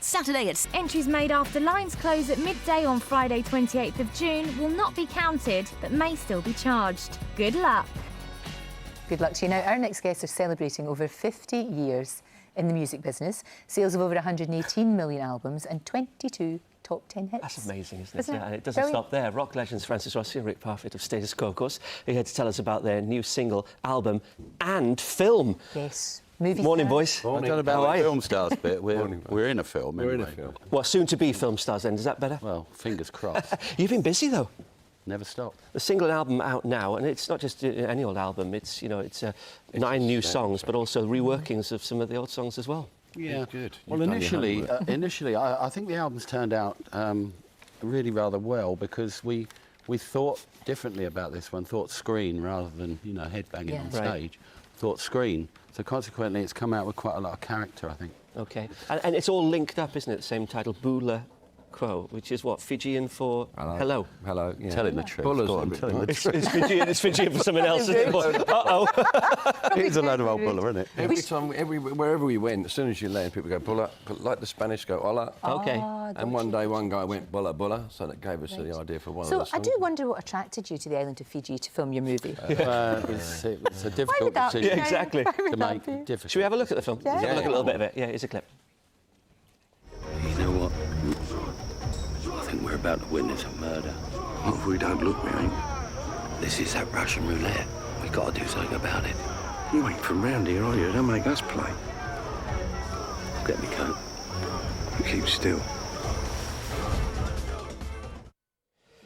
Saturday at... Entries made after lines close at midday on Friday 28th of June will not be counted, but may still be charged. Good luck. Good luck to you. Now, our next guests are celebrating over 50 years in the music business, sales of over 118 million albums and 22 top 10 hits. That's amazing, isn't it? Isn't it? And it doesn't stop there. Rock legends Francis Rossi and Rick Parfitt of Status Quo, of course, are here to tell us about their new single, album and film. Yes. Movie Morning, stars. boys. Morning. I don't know about the film stars bit. We're in a film. We're anyway. in a film. Well, soon-to-be film stars then. Is that better? Well, fingers crossed. You've been busy, though. Never stop. The single album out now, and it's not just any old album. It's, you know, it's 9 new songs, but also reworkings of some of the old songs as well. Yeah, good. Well, initially, I think the album's turned out really rather well because we thought differently about this one. Thought screen rather than headbanging on stage. Thought screen. So consequently, it's come out with quite a lot of character, I think. Okay, and it's all linked up, isn't it? The same title, Bula Quo, which is what, Fijian for hello. Hello. Yeah. Tell him the truth. Bullers Go on, tell him the truth. It's Fijian for someone else, isn't it? Uh-oh. It's a load of old buller, isn't it? Every time, wherever we went, as soon as you land, people go bulla, like the Spanish go hola. Okay. And one day, one guy went bulla bulla, so that gave us the idea for one of the songs. So I do wonder what attracted you to the island of Fiji to film your movie. It's a difficult decision. Yeah, exactly. To make difficult. Should we have a look at the film? Yeah. Let's have a look at a little bit of it. Yeah, here's a clip. You know what? I think we're about to witness a murder. Not if we don't look, we ain't. This is that Russian roulette. We got to do something about it. You ain't from round here, are you? Don't make us play. Get me coat. You keep still.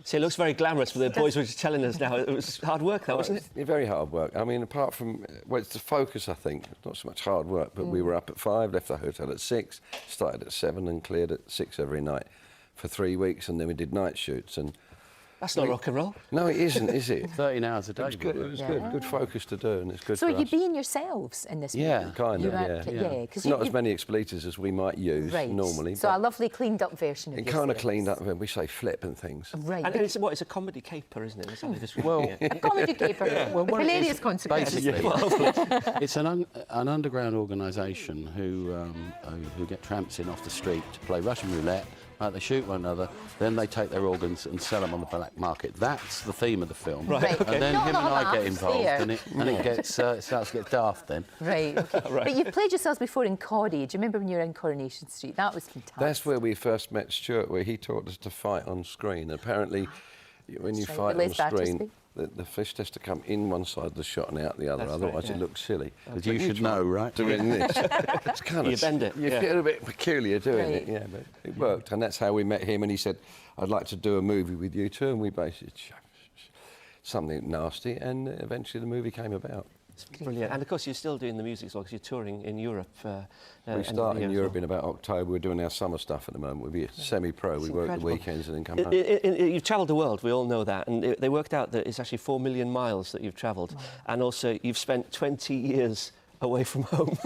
See, it looks very glamorous, but the boys were just telling us now it was hard work, though, wasn't it? Very hard work. I mean, apart from... Well, it's the focus, I think. Not so much hard work, but we were up at 5, left the hotel at 6, started at 7 and cleared at 6 every night for 3 weeks, and then we did night shoots. And that's not rock and roll. No, it isn't, is it? 13 hours a day. It was good. It was good. Good focus to do, and it's good So for are you us. being yourselves in this movie? Yeah, kind of, Yeah. Not as many expletives as we might use normally. So a lovely cleaned up version of it kind of cleaned up when we say flip and things. Right. And it's a comedy caper, isn't it? That's how they describe it. A comedy caper. Well, with hilarious consequences. Basically, it's an underground organisation who get tramps in off the street to play Russian roulette. They shoot one another, then they take their organs and sell them on the black market. That's the theme of the film. Right. And then him and I get involved, here. and it starts to get daft then. Right, okay. But you've played yourselves before in Cawdey. Do you remember when you were in Coronation Street? That was fantastic. That's where we first met Stuart, where he taught us to fight on screen. Apparently, when you fight on screen, the fist has to come in one side of the shot and out the other, otherwise it looks silly. As you should know, right? Doing this. It's kind of... You bend it. You feel a bit peculiar doing it, yeah, but it worked. And that's how we met him, and he said, I'd like to do a movie with you too, and we basically... something nasty, and eventually the movie came about. It's brilliant. And, of course, you're still doing the music as well, because you're touring in Europe. We start in Europe in about October. We're doing our summer stuff at the moment. We'll be semi-pro. We work the weekends and then come home. You've travelled the world, we all know that, and they worked out that it's actually 4 million miles that you've travelled. Wow. And also, you've spent 20 years away from home.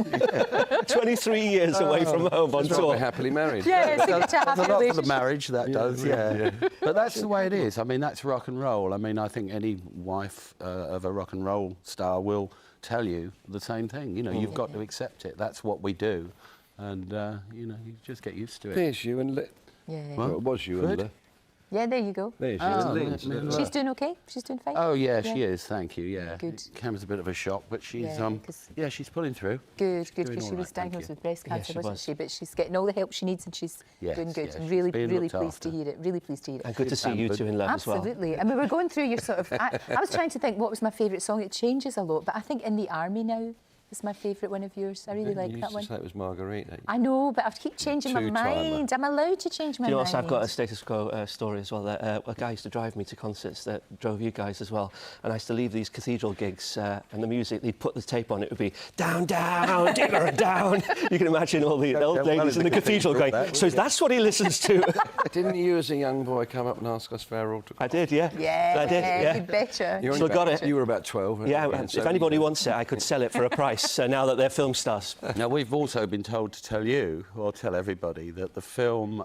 23 years away from home on tour. We're happily married. Yeah, it's There's a lot for the marriage, that does, yeah. But that's the way it is. I mean, that's rock and roll. I mean, I think any wife of a rock and roll star will tell you the same thing. You know, you've got to accept it. That's what we do. And, you just get used to it. There's you and Lit. Yeah. Well, it was you and Lit. Yeah, there you go. There's you and Lit. She's doing okay? She's doing fine? Oh, yeah, she is, thank you, yeah. Good. Cam's a bit of a shock, but she's, she's pulling through. Good, because she was diagnosed with breast cancer, wasn't she? But she's getting all the help she needs and she's doing good. Yes, really pleased to hear it. Really pleased to hear it. And good to see you two in love as well. Absolutely. I mean, we're going through your sort of... I was trying to think what was my favourite song. It changes a lot, but I think In the Army Now is my favourite one of yours. I really like that one. You used to say it was Margarita. I know, but I keep changing my mind. I'm allowed to change my mind. You know, also, I've got a Status Quo story as well. That, a guy used to drive me to concerts that drove you guys as well. And I used to leave these cathedral gigs and the music, they'd put the tape on, it would be down, down, digger and down. You can imagine all the old ladies in the cathedral going, so that's what he listens to. Didn't you, as a young boy, come up and ask us for our autograph? I did, yeah. Yeah, I did, yeah. You betcha. You still got it. You were about 12. Yeah, if anybody wants it, I could sell it for a price now that they're film stars. Now, we've also been told to tell you, or tell everybody, that the film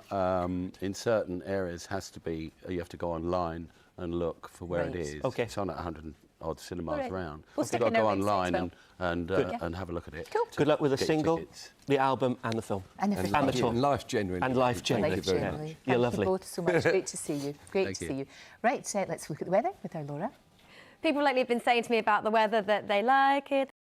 in certain areas has to be, you have to go online and look for where it is. Okay. It's on at 100 odd cinemas All right. around. We'll You've stick got a to go note next to it online as and have a look at it. Cool. Good luck with the Get your single, tickets. the album and the film. And everything. And the tour. And life genuinely. And life Thank genuinely. you very Yeah. much. You're You're lovely. Thank you both so much. Great to see you. Great Thank to you. see you. Right, let's look at the weather with our Laura. People lately have been saying to me about the weather that they like it,